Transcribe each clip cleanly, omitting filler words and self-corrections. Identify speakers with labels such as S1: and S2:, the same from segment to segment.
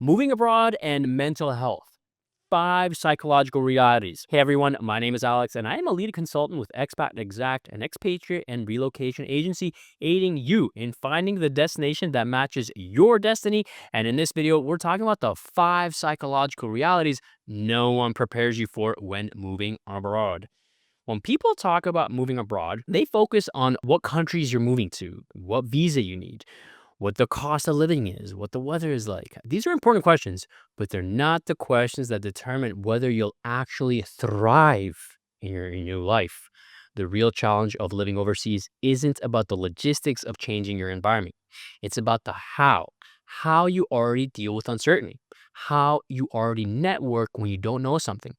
S1: Moving abroad and mental health. 5 psychological realities. Hey everyone, my name is Alex, and I am a lead consultant with Expat Exact, an expatriate and relocation agency aiding you in finding the destination that matches your destiny. And in this video, we're talking about the 5 psychological realities no one prepares you for when moving abroad. When people talk about moving abroad, they focus on what countries you're moving to, what visa you need, what the cost of living is, what the weather is like. These are important questions, but they're not the questions that determine whether you'll actually thrive in your life. The real challenge of living overseas isn't about the logistics of changing your environment. It's about the how you already deal with uncertainty, how you already network when you don't know something,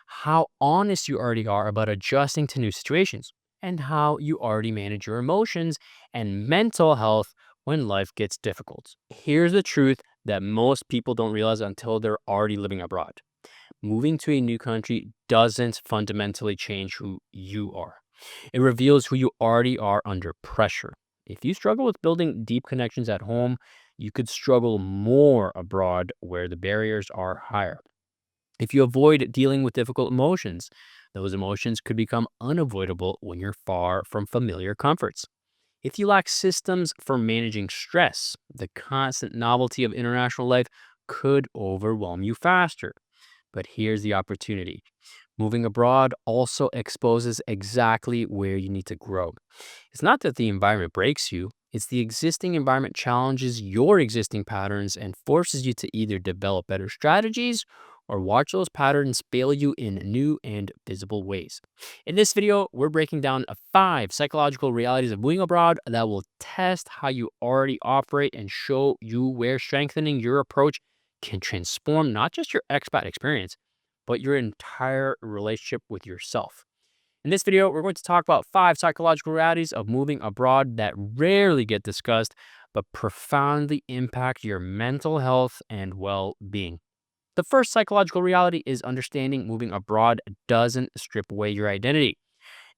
S1: how honest you already are about adjusting to new situations, and how you already manage your emotions and mental health when life gets difficult. Here's the truth that most people don't realize until they're already living abroad. Moving to a new country doesn't fundamentally change who you are. It reveals who you already are under pressure. If you struggle with building deep connections at home, you could struggle more abroad where the barriers are higher. If you avoid dealing with difficult emotions, those emotions could become unavoidable when you're far from familiar comforts. If you lack systems for managing stress, the constant novelty of international life could overwhelm you faster. But here's the opportunity. Moving abroad also exposes exactly where you need to grow. It's not that the environment breaks you, it's the existing environment challenges your existing patterns and forces you to either develop better strategies or watch those patterns fail you in new and visible ways. In this video, we're breaking down 5 psychological realities of moving abroad that will test how you already operate and show you where strengthening your approach can transform not just your expat experience, but your entire relationship with yourself. In this video, we're going to talk about 5 psychological realities of moving abroad that rarely get discussed, but profoundly impact your mental health and well being. The first psychological reality is understanding moving abroad doesn't strip away your identity.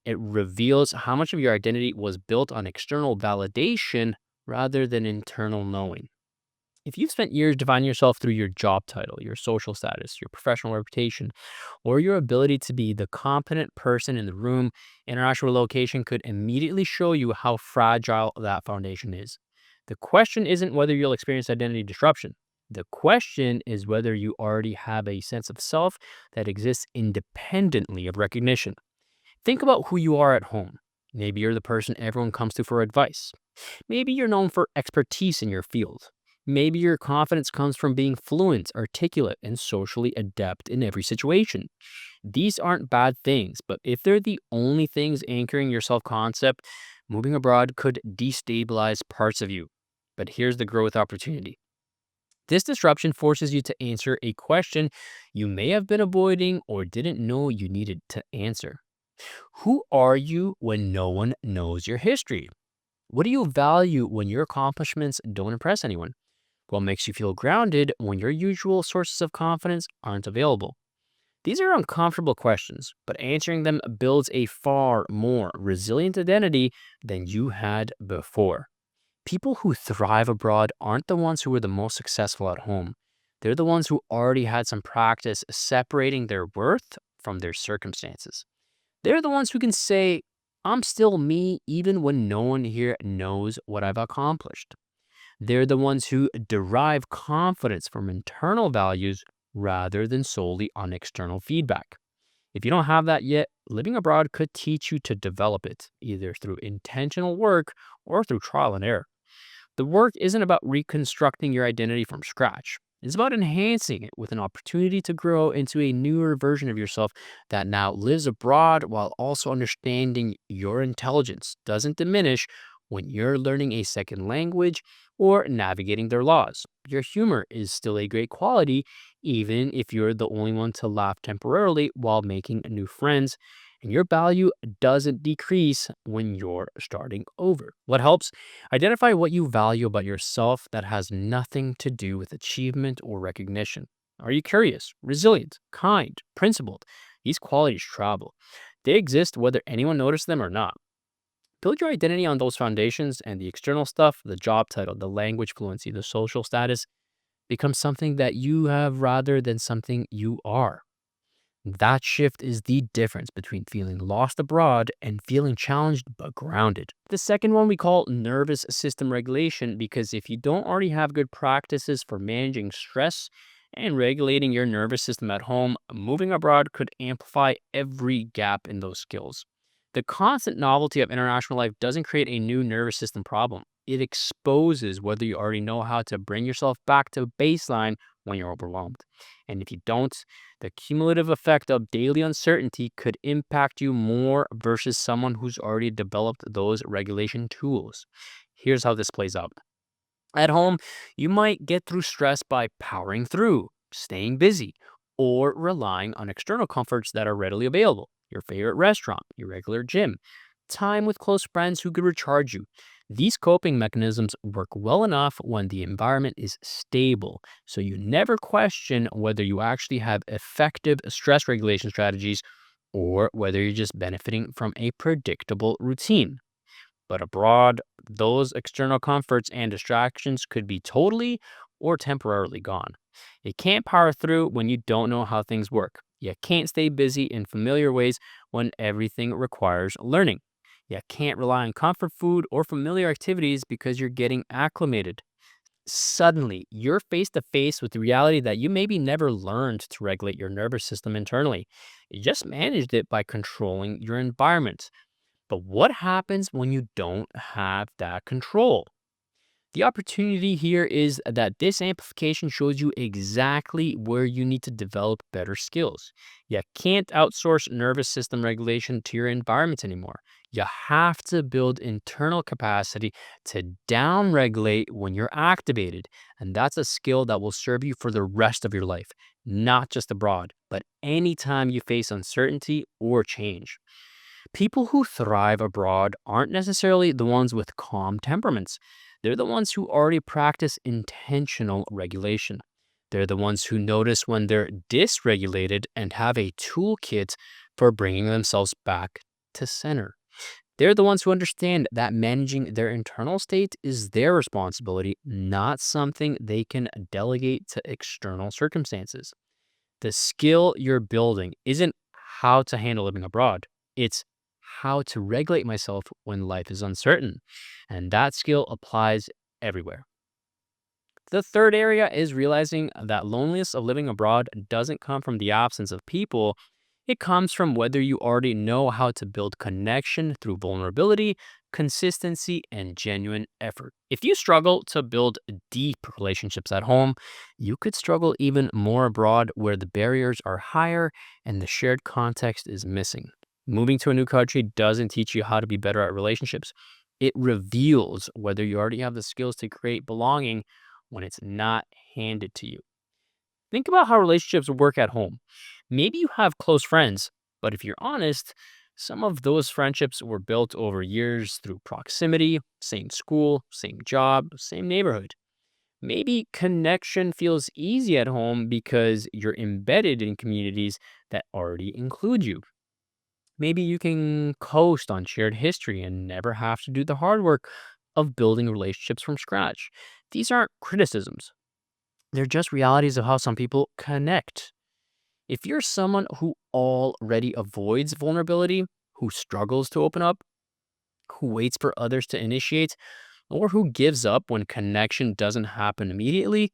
S1: It reveals how much of your identity was built on external validation rather than internal knowing. If you've spent years defining yourself through your job title, your social status, your professional reputation, or your ability to be the competent person in the room, international relocation could immediately show you how fragile that foundation is. The question isn't whether you'll experience identity disruption. The question is whether you already have a sense of self that exists independently of recognition. Think about who you are at home. Maybe you're the person everyone comes to for advice. Maybe you're known for expertise in your field. Maybe your confidence comes from being fluent, articulate, and socially adept in every situation. These aren't bad things, but if they're the only things anchoring your self concept, moving abroad could destabilize parts of you. But here's the growth opportunity. This disruption forces you to answer a question you may have been avoiding or didn't know you needed to answer. Who are you when no one knows your history? What do you value when your accomplishments don't impress anyone? What makes you feel grounded when your usual sources of confidence aren't available? These are uncomfortable questions, but answering them builds a far more resilient identity than you had before. People who thrive abroad aren't the ones who were the most successful at home. They're the ones who already had some practice separating their worth from their circumstances. They're the ones who can say, I'm still me even when no one here knows what I've accomplished. They're the ones who derive confidence from internal values rather than solely on external feedback. If you don't have that yet, living abroad could teach you to develop it, either through intentional work or through trial and error. The work isn't about reconstructing your identity from scratch. It's about enhancing it with an opportunity to grow into a newer version of yourself that now lives abroad while also understanding your intelligence doesn't diminish when you're learning a second language or navigating their laws. Your humor is still a great quality, even if you're the only one to laugh temporarily while making new friends, and your value doesn't decrease when you're starting over. What helps? Identify what you value about yourself that has nothing to do with achievement or recognition. Are you curious, resilient, kind, principled? These qualities travel. They exist whether anyone noticed them or not. Build your identity on those foundations, and the external stuff, the job title, the language fluency, the social status, becomes something that you have rather than something you are. That shift is the difference between feeling lost abroad and feeling challenged but grounded. The second one we call nervous system regulation because if you don't already have good practices for managing stress and regulating your nervous system at home, moving abroad could amplify every gap in those skills. The constant novelty of international life doesn't create a new nervous system problem. It exposes whether you already know how to bring yourself back to baseline when you're overwhelmed. And if you don't, the cumulative effect of daily uncertainty could impact you more versus someone who's already developed those regulation tools. Here's how this plays out. At home, you might get through stress by powering through, staying busy, or relying on external comforts that are readily available. Your favorite restaurant, your regular gym, time with close friends who could recharge you. These coping mechanisms work well enough when the environment is stable, so you never question whether you actually have effective stress regulation strategies or whether you're just benefiting from a predictable routine. But abroad, those external comforts and distractions could be totally or temporarily gone. You can't power through when you don't know how things work. You can't stay busy in familiar ways when everything requires learning. You can't rely on comfort food or familiar activities because you're getting acclimated. Suddenly, you're face to face with the reality that you maybe never learned to regulate your nervous system internally. You just managed it by controlling your environment. But what happens when you don't have that control? The opportunity here is that this amplification shows you exactly where you need to develop better skills. You can't outsource nervous system regulation to your environment anymore. You have to build internal capacity to downregulate when you're activated. And that's a skill that will serve you for the rest of your life, not just abroad, but anytime you face uncertainty or change. People who thrive abroad aren't necessarily the ones with calm temperaments. They're the ones who already practice intentional regulation. They're the ones who notice when they're dysregulated and have a toolkit for bringing themselves back to center. They're the ones who understand that managing their internal state is their responsibility, not something they can delegate to external circumstances. The skill you're building isn't how to handle living abroad. It's how to regulate myself when life is uncertain. And that skill applies everywhere. The third area is realizing that loneliness of living abroad doesn't come from the absence of people. It comes from whether you already know how to build connection through vulnerability, consistency, and genuine effort. If you struggle to build deep relationships at home, you could struggle even more abroad where the barriers are higher and the shared context is missing. Moving to a new country doesn't teach you how to be better at relationships. It reveals whether you already have the skills to create belonging when it's not handed to you. Think about how relationships work at home. Maybe you have close friends, but if you're honest, some of those friendships were built over years through proximity, same school, same job, same neighborhood. Maybe connection feels easy at home because you're embedded in communities that already include you. Maybe you can coast on shared history and never have to do the hard work of building relationships from scratch. These aren't criticisms, they're just realities of how some people connect. If you're someone who already avoids vulnerability, who struggles to open up, who waits for others to initiate, or who gives up when connection doesn't happen immediately,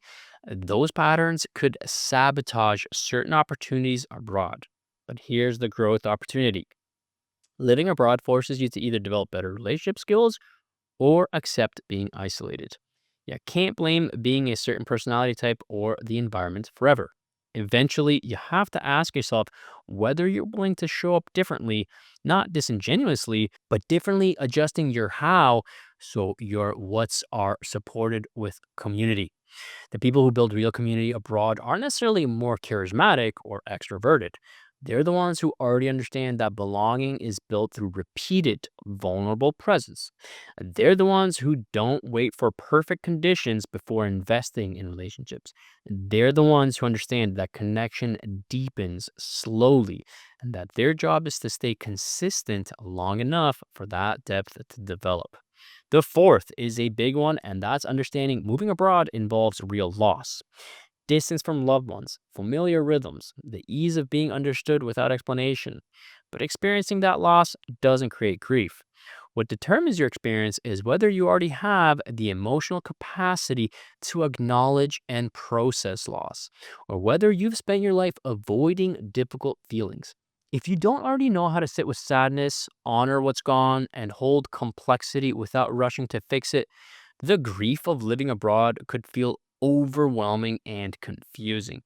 S1: those patterns could sabotage certain opportunities abroad. But here's the growth opportunity. Living abroad forces you to either develop better relationship skills or accept being isolated. You can't blame being a certain personality type or the environment forever. Eventually, you have to ask yourself whether you're willing to show up differently, not disingenuously, but differently adjusting your how so your what's are supported with community. The people who build real community abroad aren't necessarily more charismatic or extroverted. They're the ones who already understand that belonging is built through repeated, vulnerable presence. They're the ones who don't wait for perfect conditions before investing in relationships. They're the ones who understand that connection deepens slowly and that their job is to stay consistent long enough for that depth to develop. The fourth is a big one, and that's understanding moving abroad involves real loss. Distance from loved ones, familiar rhythms, the ease of being understood without explanation. But experiencing that loss doesn't create grief. What determines your experience is whether you already have the emotional capacity to acknowledge and process loss, or whether you've spent your life avoiding difficult feelings. If you don't already know how to sit with sadness, honor what's gone, and hold complexity without rushing to fix it, the grief of living abroad could feel overwhelming and confusing.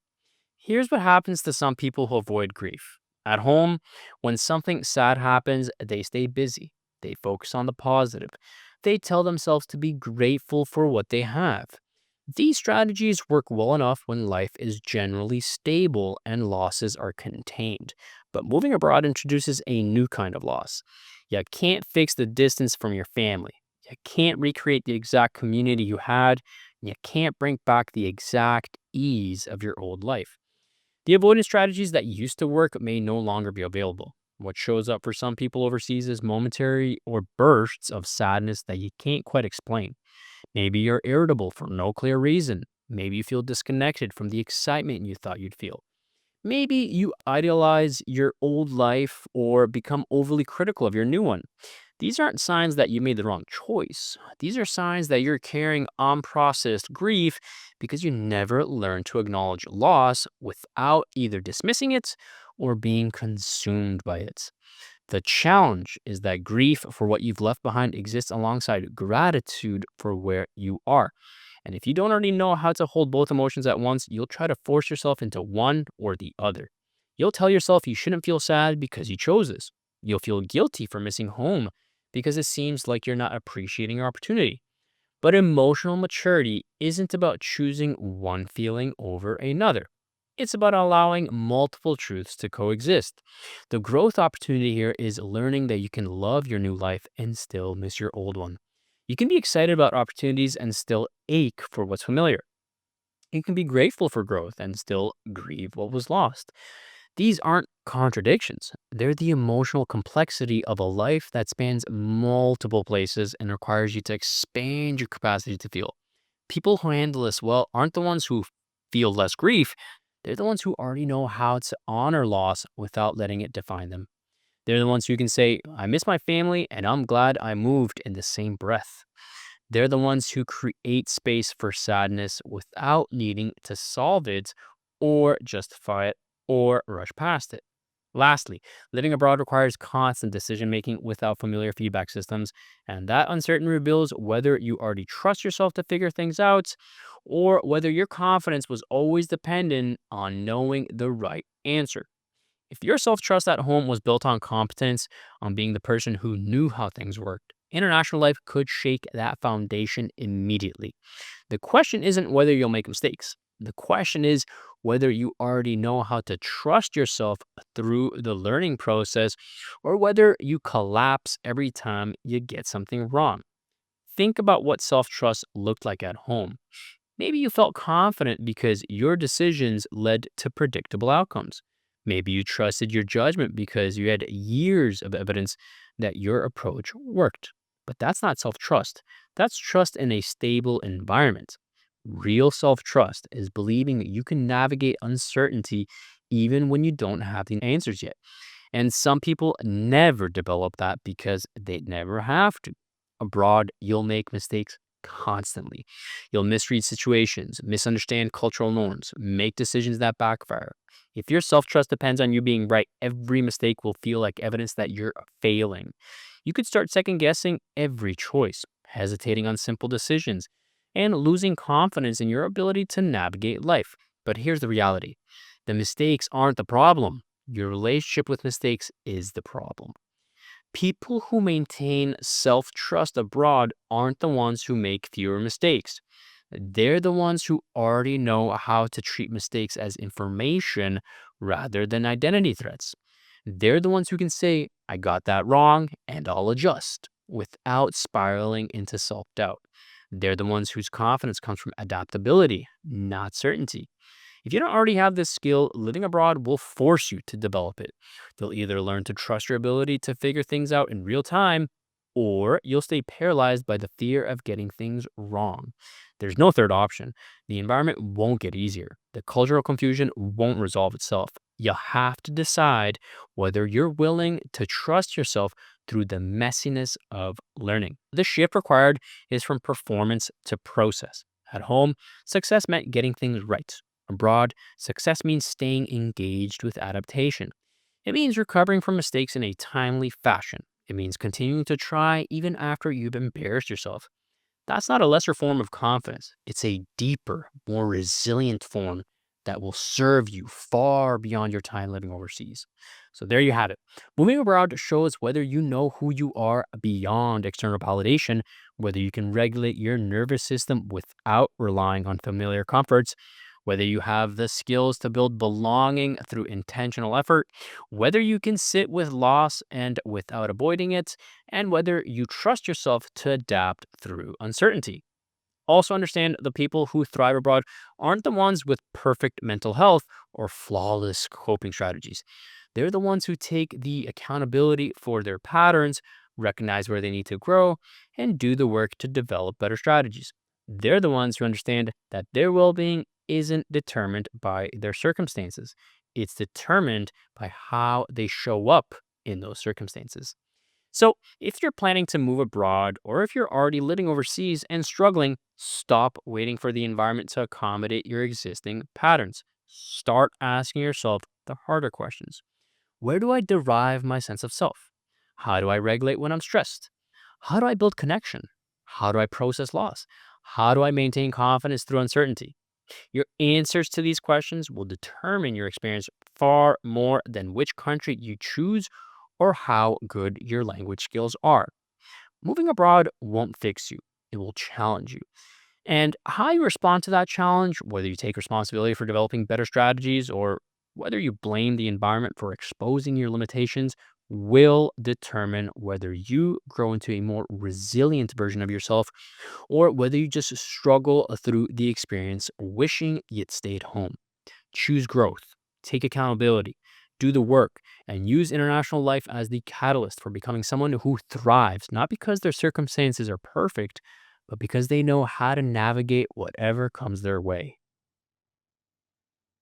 S1: Here's what happens to some people who avoid grief. At home, when something sad happens, they stay busy. They focus on the positive. They tell themselves to be grateful for what they have. These strategies work well enough when life is generally stable and losses are contained. But moving abroad introduces a new kind of loss. You can't fix the distance from your family. You can't recreate the exact community you had. You can't bring back the exact ease of your old life. The avoidance strategies that used to work may no longer be available. What shows up for some people overseas is momentary or bursts of sadness that you can't quite explain. Maybe you're irritable for no clear reason. Maybe you feel disconnected from the excitement you thought you'd feel. Maybe you idealize your old life or become overly critical of your new one. These aren't signs that you made the wrong choice. These are signs that you're carrying unprocessed grief because you never learned to acknowledge loss without either dismissing it or being consumed by it. The challenge is that grief for what you've left behind exists alongside gratitude for where you are. And if you don't already know how to hold both emotions at once, you'll try to force yourself into one or the other. You'll tell yourself you shouldn't feel sad because you chose this. You'll feel guilty for missing home because it seems like you're not appreciating your opportunity. But emotional maturity isn't about choosing one feeling over another. It's about allowing multiple truths to coexist. The growth opportunity here is learning that you can love your new life and still miss your old one. You can be excited about opportunities and still ache for what's familiar. You can be grateful for growth and still grieve what was lost. These aren't contradictions. They're the emotional complexity of a life that spans multiple places and requires you to expand your capacity to feel. People who handle this well aren't the ones who feel less grief. They're the ones who already know how to honor loss without letting it define them. They're the ones who can say, I miss my family and I'm glad I moved in the same breath. They're the ones who create space for sadness without needing to solve it or justify it or rush past it. Lastly, living abroad requires constant decision making without familiar feedback systems, and that uncertainty reveals whether you already trust yourself to figure things out or whether your confidence was always dependent on knowing the right answer. If your self trust at home was built on competence, on being the person who knew how things worked, international life could shake that foundation immediately. The question isn't whether you'll make mistakes. The question is whether you already know how to trust yourself through the learning process or whether you collapse every time you get something wrong. Think about what self trust looked like at home. Maybe you felt confident because your decisions led to predictable outcomes. Maybe you trusted your judgment because you had years of evidence that your approach worked. But that's not self trust. That's trust in a stable environment. Real self trust is believing that you can navigate uncertainty even when you don't have the answers yet. And some people never develop that because they never have to. Abroad, you'll make mistakes constantly. You'll misread situations, misunderstand cultural norms, make decisions that backfire. If your self trust depends on you being right, every mistake will feel like evidence that you're failing. You could start second guessing every choice, hesitating on simple decisions, and losing confidence in your ability to navigate life. But here's the reality: the mistakes aren't the problem. Your relationship with mistakes is the problem. People who maintain self trust abroad aren't the ones who make fewer mistakes. They're the ones who already know how to treat mistakes as information rather than identity threats. They're the ones who can say, I got that wrong and I'll adjust without spiraling into self doubt. They're the ones whose confidence comes from adaptability, not certainty. If you don't already have this skill, living abroad will force you to develop it. You'll either learn to trust your ability to figure things out in real time, or you'll stay paralyzed by the fear of getting things wrong. There's no third option. The environment won't get easier. The cultural confusion won't resolve itself. You'll have to decide whether you're willing to trust yourself through the messiness of learning. The shift required is from performance to process. At home, success meant getting things right. Abroad, success means staying engaged with adaptation. It means recovering from mistakes in a timely fashion. It means continuing to try even after you've embarrassed yourself. That's not a lesser form of confidence. It's a deeper, more resilient form that will serve you far beyond your time living overseas. So there you have it. Moving abroad shows whether you know who you are beyond external validation, whether you can regulate your nervous system without relying on familiar comforts, whether you have the skills to build belonging through intentional effort, whether you can sit with loss and without avoiding it, and whether you trust yourself to adapt through uncertainty. Also, understand the people who thrive abroad aren't the ones with perfect mental health or flawless coping strategies. They're the ones who take the accountability for their patterns, recognize where they need to grow, and do the work to develop better strategies. They're the ones who understand that their well being isn't determined by their circumstances, it's determined by how they show up in those circumstances. So, if you're planning to move abroad or if you're already living overseas and struggling, stop waiting for the environment to accommodate your existing patterns. Start asking yourself the harder questions. Where do I derive my sense of self? How do I regulate when I'm stressed? How do I build connection? How do I process loss? How do I maintain confidence through uncertainty? Your answers to these questions will determine your experience far more than which country you choose or how good your language skills are. Moving abroad won't fix you, it will challenge you. And how you respond to that challenge, whether you take responsibility for developing better strategies or whether you blame the environment for exposing your limitations, will determine whether you grow into a more resilient version of yourself or whether you just struggle through the experience wishing you'd stayed home. Choose growth, take accountability, do the work, and use international life as the catalyst for becoming someone who thrives, not because their circumstances are perfect, but because they know how to navigate whatever comes their way.